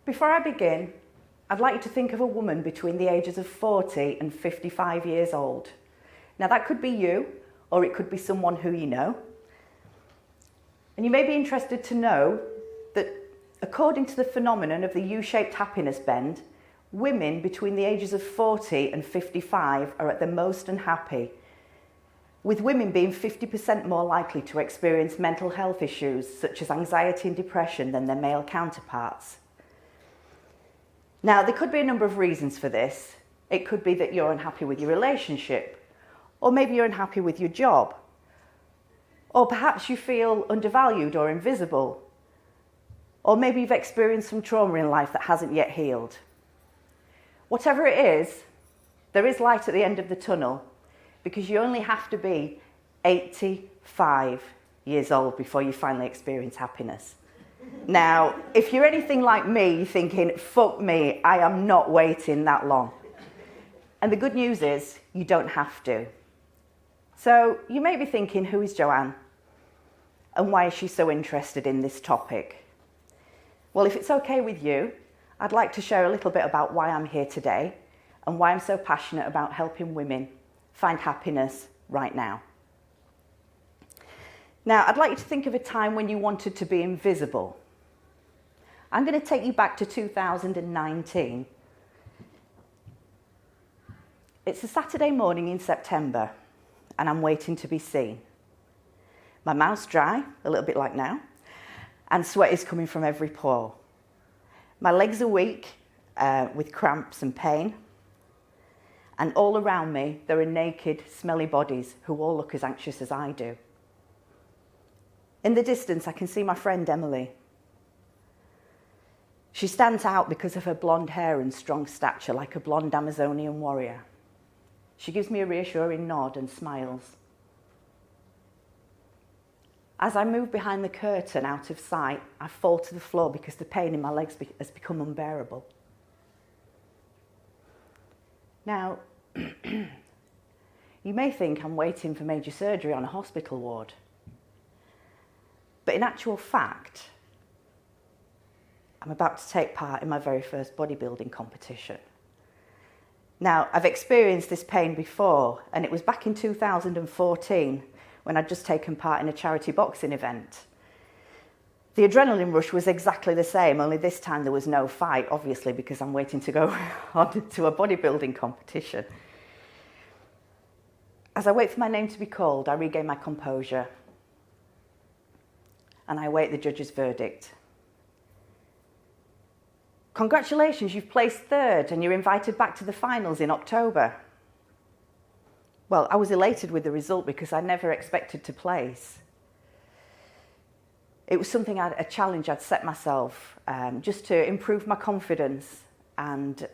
Before I begin, I'd like you to think of a woman between the ages of 40 and 55 years old. Now that could be you, or it could be someone who you know. And you may be interested to know that according to the phenomenon of the U-shaped happiness bend, women between the ages of 40 and 55 are at their most unhappy, with women being 50% more likely to experience mental health issues such as anxiety and depression than their male counterparts. Now, there could be a number of reasons for this. It could be that you're unhappy with your relationship, or maybe you're unhappy with your job, or perhaps you feel undervalued or invisible, or maybe you've experienced some trauma in life that hasn't yet healed. Whatever it is, there is light at the end of the tunnel, because you only have to be 85 years old before you finally experience happiness. Now, if you're anything like me, you're thinking, fuck me, I am not waiting that long. And the good news is, you don't have to. So you may be thinking, who is Joanne? And why is she so interested in this topic? Well, if it's okay with you, I'd like to share a little bit about why I'm here today and why I'm so passionate about helping women find happiness right now. Now, I'd like you to think of a time when you wanted to be invisible. I'm going to take you back to 2019. It's a Saturday morning in September, and I'm waiting to be seen. My mouth's dry, a little bit like now, and sweat is coming from every pore. My legs are weak, with cramps and pain. And all around me, there are naked, smelly bodies who all look as anxious as I do. In the distance, I can see my friend Emily. She stands out because of her blonde hair and strong stature, like a blonde Amazonian warrior. She gives me a reassuring nod and smiles. As I move behind the curtain out of sight, I fall to the floor because the pain in my legs has become unbearable. Now, you may think I'm waiting for major surgery on a hospital ward. But in actual fact, I'm about to take part in my very first bodybuilding competition. Now, I've experienced this pain before, and it was back in 2014 when I'd just taken part in a charity boxing event. The adrenaline rush was exactly the same, only this time there was no fight, obviously, because I'm waiting to go on to a bodybuilding competition. As I wait for my name to be called, I regain my composure, and I await the judge's verdict. Congratulations, you've placed third and you're invited back to the finals in October. Well, I was elated with the result because I never expected to place. It was something, a challenge I'd set myself just to improve my confidence and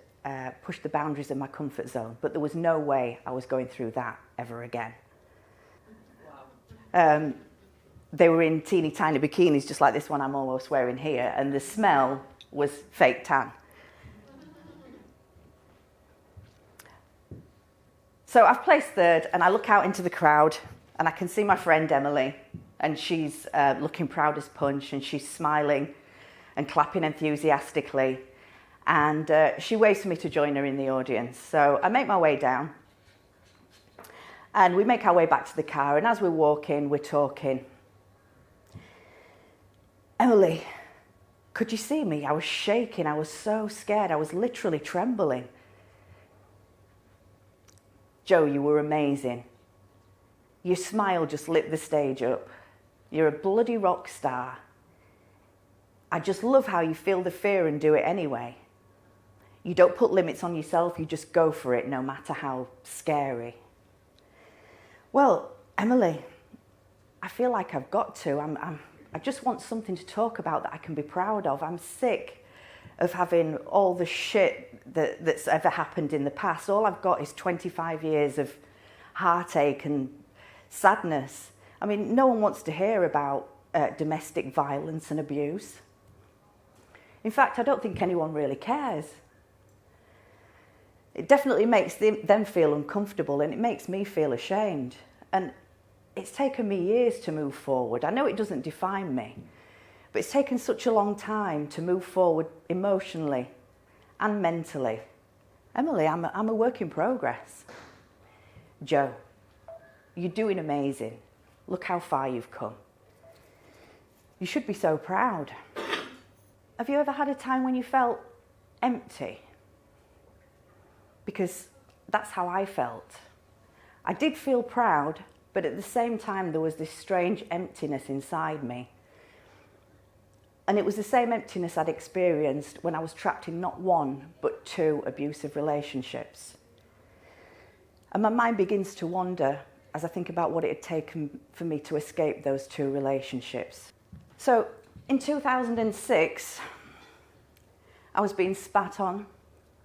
push the boundaries of my comfort zone. But there was no way I was going through that ever again. Wow. They were in teeny tiny bikinis, just like this one I'm almost wearing here, and the smell was fake tan. So I've placed third, and I look out into the crowd, and I can see my friend Emily, and she's looking proud as punch, and she's smiling and clapping enthusiastically, and she waits for me to join her in the audience. So I make my way down, and we make our way back to the car, and as we're walking, we're talking. Emily, could you see me? I was shaking. I was so scared. I was literally trembling. Jo, you were amazing. Your smile just lit the stage up. You're a bloody rock star. I just love how you feel the fear and do it anyway. You don't put limits on yourself. You just go for it, no matter how scary. Well, Emily, I feel like I've got to. I just want something to talk about that I can be proud of. I'm sick of having all the shit that's ever happened in the past. All I've got is 25 years of heartache and sadness. I mean, no one wants to hear about domestic violence and abuse. In fact, I don't think anyone really cares. It definitely makes them feel uncomfortable, and it makes me feel ashamed. And it's taken me years to move forward. I know it doesn't define me, But it's taken such a long time to move forward emotionally and mentally. Emily, I'm a work in progress. Jo, you're doing amazing. Look how far you've come. You should be so proud. Have you ever had a time when you felt empty? Because that's how I felt. I did feel proud, but at the same time there was this strange emptiness inside me. And it was the same emptiness I'd experienced when I was trapped in not one, but 2 abusive relationships. And my mind begins to wander as I think about what it had taken for me to escape those 2 relationships. So in 2006, I was being spat on,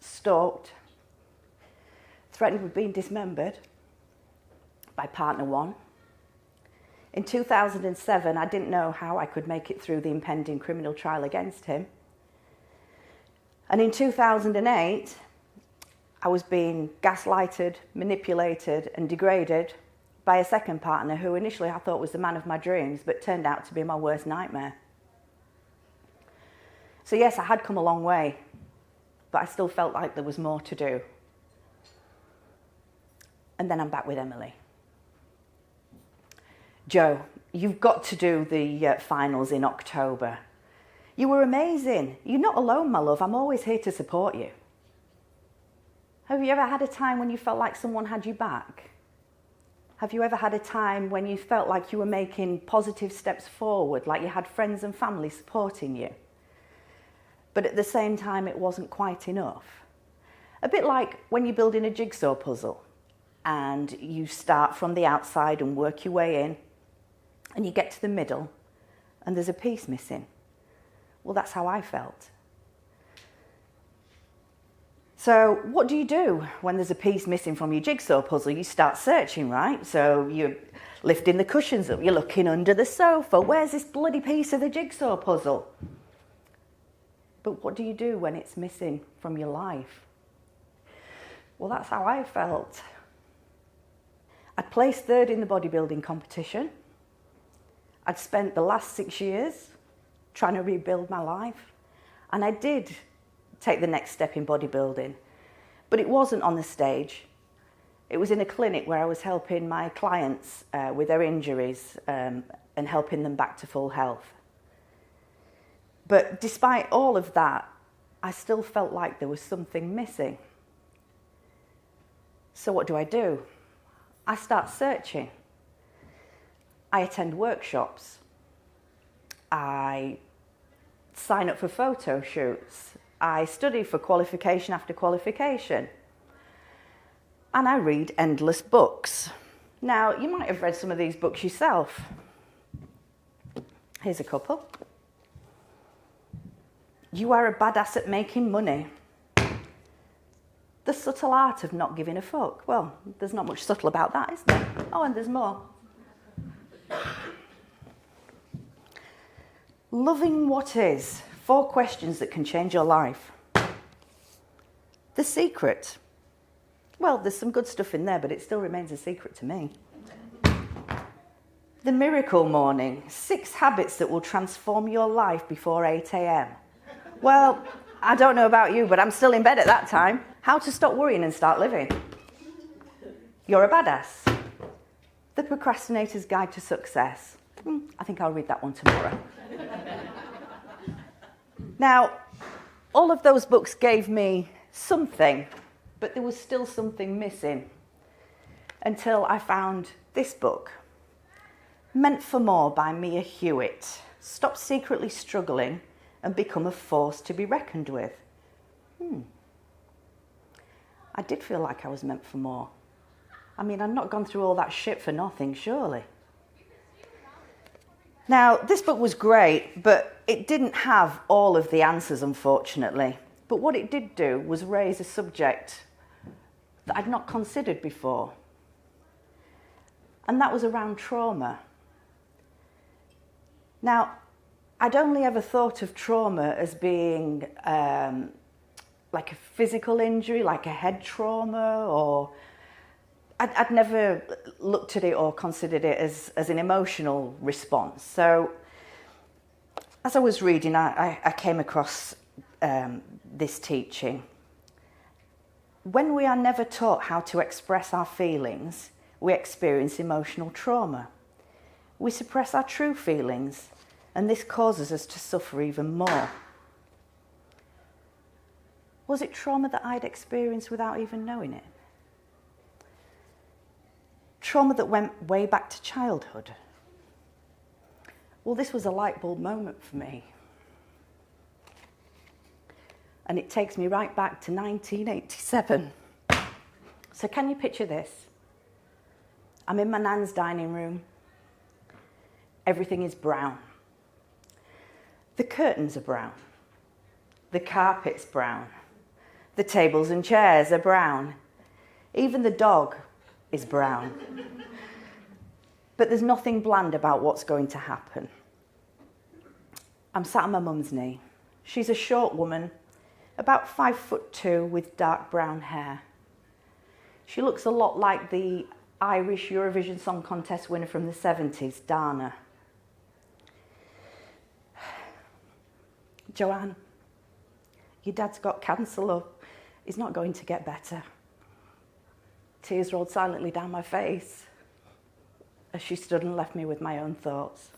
stalked, threatened with being dismembered by partner 1. In 2007, I didn't know how I could make it through the impending criminal trial against him. And in 2008, I was being gaslighted, manipulated, and degraded by a second partner who initially I thought was the man of my dreams, but turned out to be my worst nightmare. So yes, I had come a long way, but I still felt like there was more to do. And then I'm back with Emily. Jo, you've got to do the finals in October. You were amazing. You're not alone, my love. I'm always here to support you. Have you ever had a time when you felt like someone had you back? Have you ever had a time when you felt like you were making positive steps forward, like you had friends and family supporting you? But at the same time, it wasn't quite enough. A bit like when you're building a jigsaw puzzle and you start from the outside and work your way in, and you get to the middle and there's a piece missing. Well, that's how I felt. So what do you do when there's a piece missing from your jigsaw puzzle? You start searching, right? So you're lifting the cushions up, you're looking under the sofa. Where's this bloody piece of the jigsaw puzzle? But what do you do when it's missing from your life? Well, that's how I felt. I'd placed 3rd in the bodybuilding competition. I'd spent the last 6 years trying to rebuild my life. And I did take the next step in bodybuilding. But it wasn't on the stage. It was in a clinic where I was helping my clients with their injuries and helping them back to full health. But despite all of that, I still felt like there was something missing. So what do? I start searching. I attend workshops. I sign up for photo shoots. I study for qualification after qualification. And I read endless books. Now, you might have read some of these books yourself. Here's a couple. You Are a Badass at Making Money. The Subtle Art of Not Giving a Fuck. Well, there's not much subtle about that, is there? Oh, and there's more. Loving What Is. 4 questions that can change your life. The Secret. Well, there's some good stuff in there, but it still remains a secret to me. The Miracle Morning. 6 habits that will transform your life before 8 a.m. Well, I don't know about you, but I'm still in bed at that time. How to Stop Worrying and Start Living. You're a Badass. The Procrastinator's Guide to Success. I think I'll read that one tomorrow. Now, all of those books gave me something, but there was still something missing until I found this book, Meant for More by Mia Hewitt. Stop secretly struggling and become a force to be reckoned with. I did feel like I was meant for more. I mean, I'd not gone through all that shit for nothing, surely. Now, this book was great, but it didn't have all of the answers, unfortunately. But what it did do was raise a subject that I'd not considered before. And that was around trauma. Now, I'd only ever thought of trauma as being like a physical injury, like a head trauma, or I'd never looked at it or considered it as an emotional response. So As I was reading, I came across this teaching. When we are never taught how to express our feelings, we experience emotional trauma. We suppress our true feelings, and this causes us to suffer even more. Was it trauma that I'd experienced without even knowing it? Trauma that went way back to childhood? Well, this was a light bulb moment for me. And it takes me right back to 1987. So can you picture this? I'm in my nan's dining room. Everything is brown. The curtains are brown. The carpet's brown. The tables and chairs are brown. Even the dog is brown. But there's nothing bland about what's going to happen. I'm sat on my mum's knee. She's a short woman, about 5'2", with dark brown hair. She looks a lot like the Irish Eurovision Song Contest winner from the 70s, Dana. Joanne, your dad's got cancer, love. He's not going to get better. Tears rolled silently down my face as she stood and left me with my own thoughts.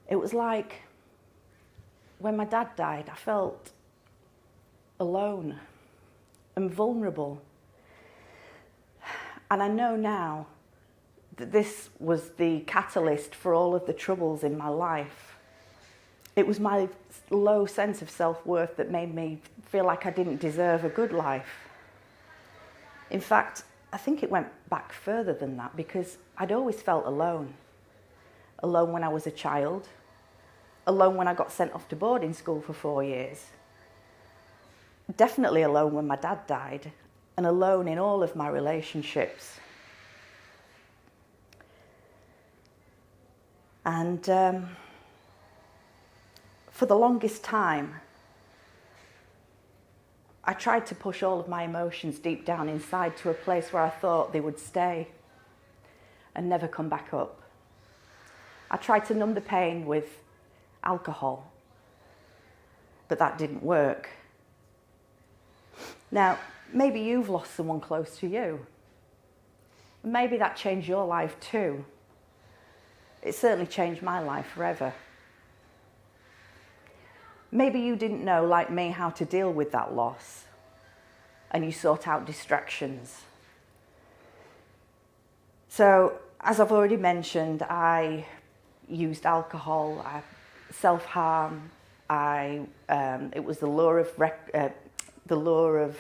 It was like when my dad died, I felt alone and vulnerable. And I know now that this was the catalyst for all of the troubles in my life. It was my low sense of self-worth that made me feel like I didn't deserve a good life. In fact, I think it went back further than that because I'd always felt alone. Alone when I was a child. Alone when I got sent off to boarding school for 4 years. Definitely alone when my dad died, and alone in all of my relationships. And for the longest time, I tried to push all of my emotions deep down inside to a place where I thought they would stay and never come back up. I tried to numb the pain with alcohol, but that didn't work. Now, maybe you've lost someone close to you. Maybe that changed your life too. It certainly changed my life forever. Maybe you didn't know, like me, how to deal with that loss, and you sought out distractions. So, as I've already mentioned, I used alcohol, self-harm. It was the lure of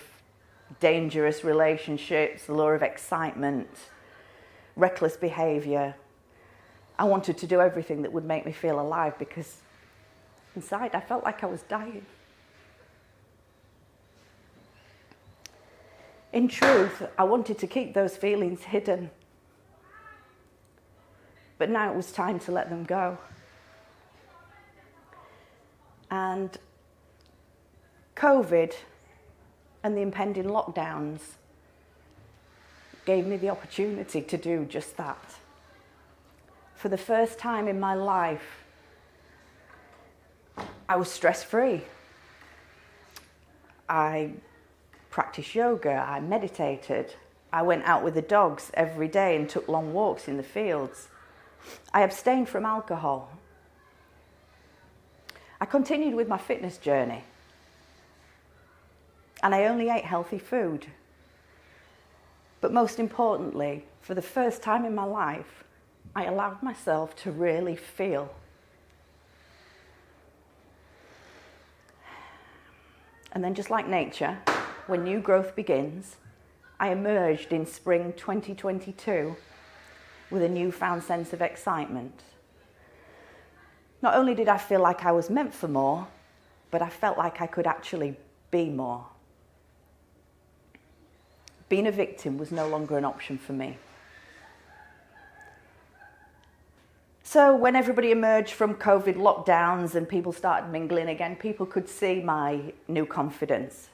dangerous relationships, the lure of excitement, reckless behaviour. I wanted to do everything that would make me feel alive because inside I felt like I was dying. In truth, I wanted to keep those feelings hidden. But now it was time to let them go. And COVID and the impending lockdowns gave me the opportunity to do just that. For the first time in my life, I was stress-free. I practiced yoga, I meditated, I went out with the dogs every day and took long walks in the fields. I abstained from alcohol. I continued with my fitness journey. And I only ate healthy food. But most importantly, for the first time in my life, I allowed myself to really feel. And then just like nature, when new growth begins, I emerged in spring 2022 with a newfound sense of excitement. Not only did I feel like I was meant for more, but I felt like I could actually be more. Being a victim was no longer an option for me. So when everybody emerged from COVID lockdowns and people started mingling again, people could see my new confidence.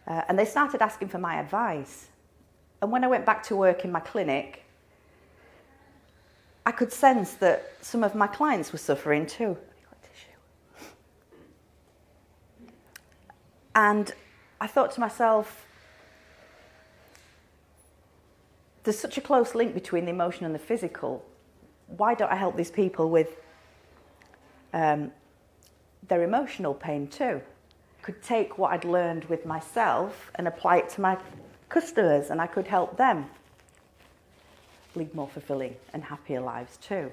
And they started asking for my advice. And when I went back to work in my clinic, I could sense that some of my clients were suffering too. And I thought to myself, there's such a close link between the emotion and the physical. Why don't I help these people with their emotional pain too? I could take what I'd learned with myself and apply it to my customers, and I could help them lead more fulfilling and happier lives too.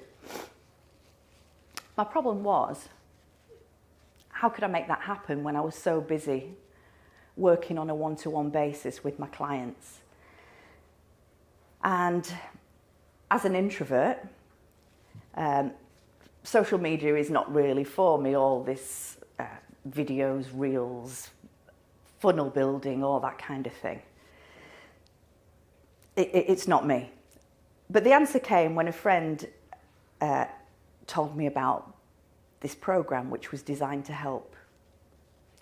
My problem was, how could I make that happen when I was so busy working on a one-to-one basis with my clients? And as an introvert, social media is not really for me. All this videos, reels, funnel building, all that kind of thing. It's not me. But the answer came when a friend told me about this program, which was designed to help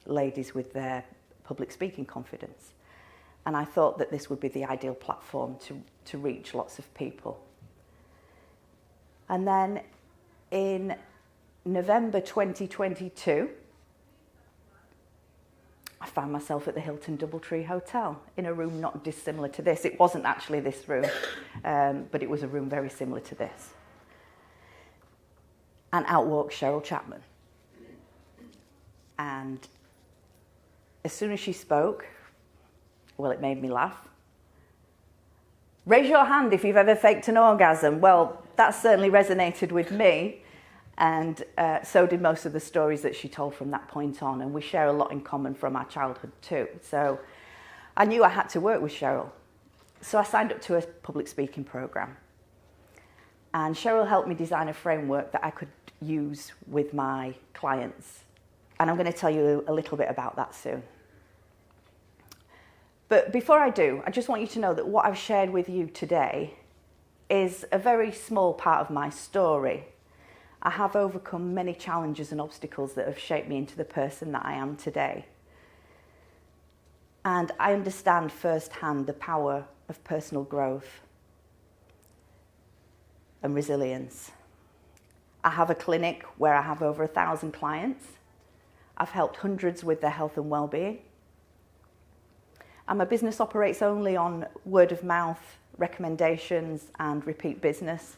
ladies with their public speaking confidence. And I thought that this would be the ideal platform to reach lots of people. And then in November 2022, I found myself at the Hilton Doubletree Hotel in a room not dissimilar to this. It wasn't actually this room, but it was a room very similar to this. And out walked Cheryl Chapman. And as soon as she spoke, well, it made me laugh. Raise your hand if you've ever faked an orgasm. Well, that certainly resonated with me, and so did most of the stories that she told from that point on, and we share a lot in common from our childhood too. So I knew I had to work with Cheryl. So I signed up to a public speaking program. And Cheryl helped me design a framework that I could use with my clients. And I'm going to tell you a little bit about that soon. But before I do, I just want you to know that what I've shared with you today is a very small part of my story. I have overcome many challenges and obstacles that have shaped me into the person that I am today. And I understand firsthand the power of personal growth and resilience. I have a clinic where I have over 1,000 clients. I've helped hundreds with their health and well-being. And my business operates only on word of mouth, recommendations and repeat business.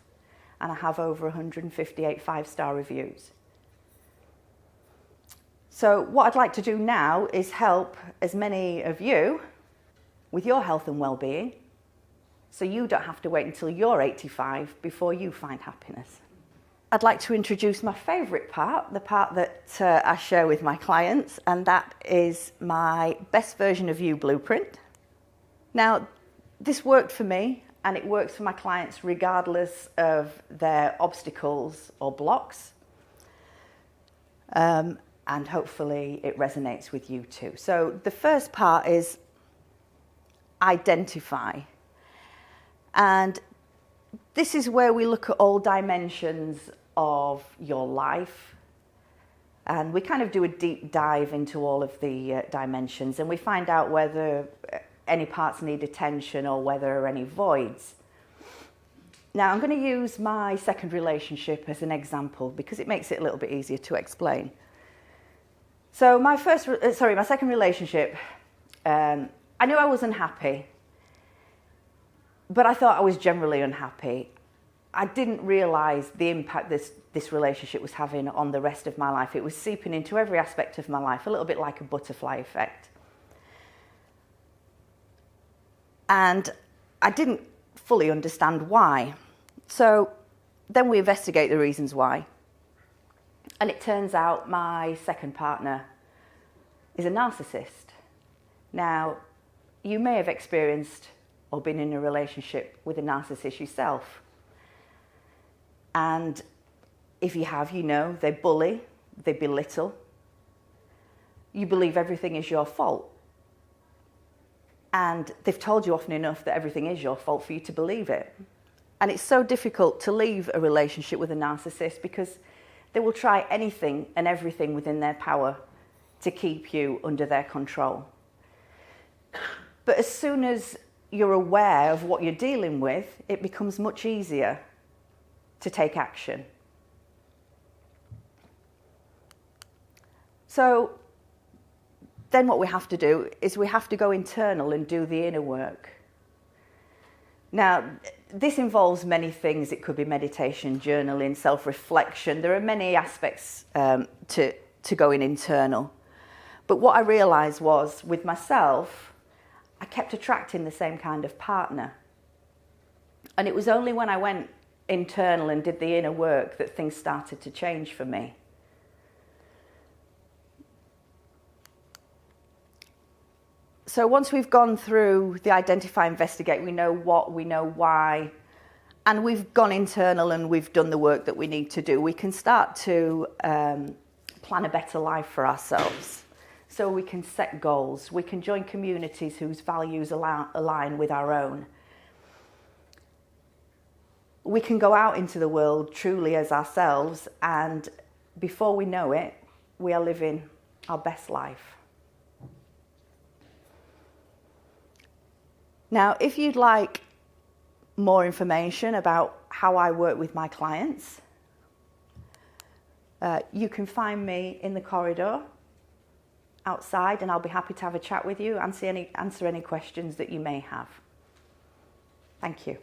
And I have over 158 five-star reviews. So what I'd like to do now is help as many of you with your health and well-being, so you don't have to wait until you're 85 before you find happiness. I'd like to introduce my favourite part, the part that I share with my clients, and that is my best version of you blueprint. Now, this worked for me, and it works for my clients regardless of their obstacles or blocks. And hopefully it resonates with you too. So the first part is identify. And this is where we look at all dimensions of your life. And we kind of do a deep dive into all of the dimensions, and we find out whether any parts need attention or whether there are any voids. Now, I'm going to use my second relationship as an example because it makes it a little bit easier to explain. So my second relationship, I knew I was unhappy, but I thought I was generally unhappy. I didn't realise the impact this relationship was having on the rest of my life. It was seeping into every aspect of my life, a little bit like a butterfly effect. And I didn't fully understand why. So then we investigate the reasons why. And it turns out my second partner is a narcissist. Now, you may have experienced or been in a relationship with a narcissist yourself. And if you have, you know, they bully, they belittle. You believe everything is your fault. And they've told you often enough that everything is your fault for you to believe it. And it's so difficult to leave a relationship with a narcissist because they will try anything and everything within their power to keep you under their control. But as soon as you're aware of what you're dealing with, it becomes much easier to take action. So then what we have to do is we have to go internal and do the inner work. Now, this involves many things. It could be meditation, journaling, self-reflection. There are many aspects to going internal. But what I realised was, with myself, I kept attracting the same kind of partner. And it was only when I went internal and did the inner work that things started to change for me. So once we've gone through the identify, investigate, we know what, we know why, and we've gone internal and we've done the work that we need to do, we can start to plan a better life for ourselves. So we can set goals, we can join communities whose values align with our own. We can go out into the world truly as ourselves, and before we know it, we are living our best life. Now, if you'd like more information about how I work with my clients, you can find me in the corridor outside, and I'll be happy to have a chat with you and answer any questions that you may have. Thank you.